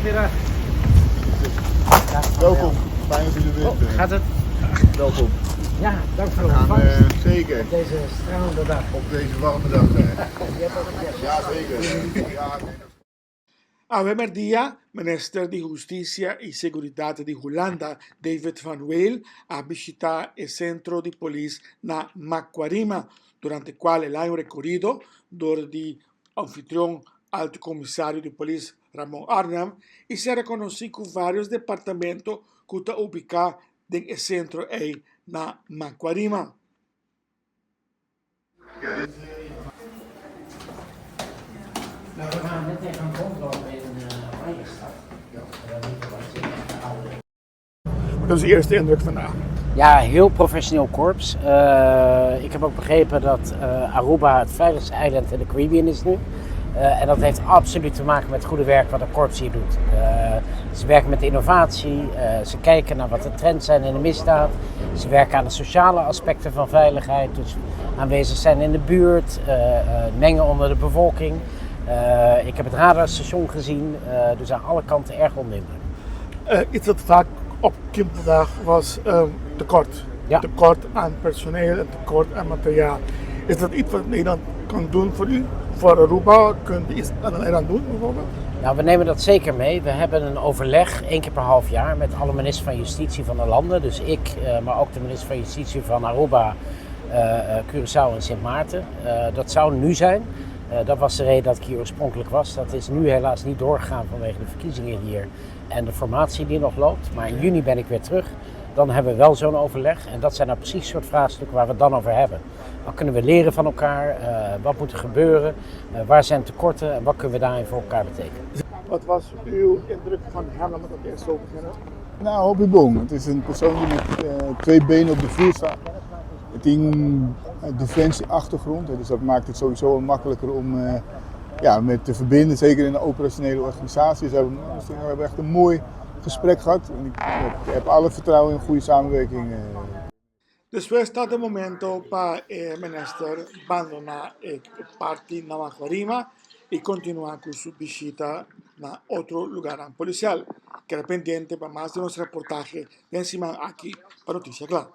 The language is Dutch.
Goedemiddag. Welkom, fijn dat u er bent. Gaat het? Welkom. Ja, dank voor We de gaan ontvangst. zeker Op deze stralende dag. op deze warme dag. Je hebt ook een kerst. Ja, zeker. Ja, nee, A primer día, Minister de Justicia y Seguridad de Holanda, David Van Weel, ha visitado el centro de policía na Macuarima, durante el cual el año recorrido door el anfitrión alto comisario de policía Ramón Arnam y se reconoció con varios departamentos que están ubicados en el centro na Macuarima. Nou, we gaan net even een rondlopen in Oranjestad. Wat is de eerste indruk vandaag? Ja, heel professioneel korps. Ik heb ook begrepen dat Aruba het veiligste eiland in de Caribbean is nu. En dat heeft absoluut te maken met het goede werk wat de korps hier doet. Ze werken met innovatie, ze kijken naar wat de trends zijn in de misdaad. Ze werken aan de sociale aspecten van veiligheid, dus aanwezig zijn in de buurt, mengen onder de bevolking. Ik heb het radarstation gezien, dus aan alle kanten erg onder de indruk. Iets dat vaak opkwam vandaag was tekort. Ja. Tekort aan personeel en tekort aan materiaal. Is dat iets wat Nederland kan doen voor u? Voor Aruba? Kunt u iets aan Nederland doen bijvoorbeeld? Nou, we nemen dat zeker mee. We hebben een overleg 1 keer per half jaar met alle ministers van Justitie van de landen. Dus ik, maar ook de minister van Justitie van Aruba, Curaçao en Sint Maarten. Dat zou nu zijn. Dat was de reden dat ik hier oorspronkelijk was. Dat is nu helaas niet doorgegaan vanwege de verkiezingen hier en de formatie die nog loopt. Maar in juni ben ik weer terug. Dan hebben we wel zo'n overleg. En dat zijn nou precies het soort vraagstukken waar we het dan over hebben. Wat kunnen we leren van elkaar? Wat moet er gebeuren? Waar zijn tekorten? En wat kunnen we daarin voor elkaar betekenen? Wat was uw indruk van hem? Laten we het eerst zo beginnen. Nou, Hobby Bong. Het is een persoon die met 2 benen op de vloer staat. Het ding een defensie-achtergrond, dus dat maakt het sowieso wel makkelijker om met te verbinden, zeker in een operationele organisatie. Dus we hebben echt een mooi gesprek gehad en ik heb alle vertrouwen in een goede samenwerking. Después está de momento para el minister abandonar el parque na Macuarima y continuar con su visita a otro lugar policial. Queda pendiente para más de nuestro reportaje de encima aquí para Noticia Clara.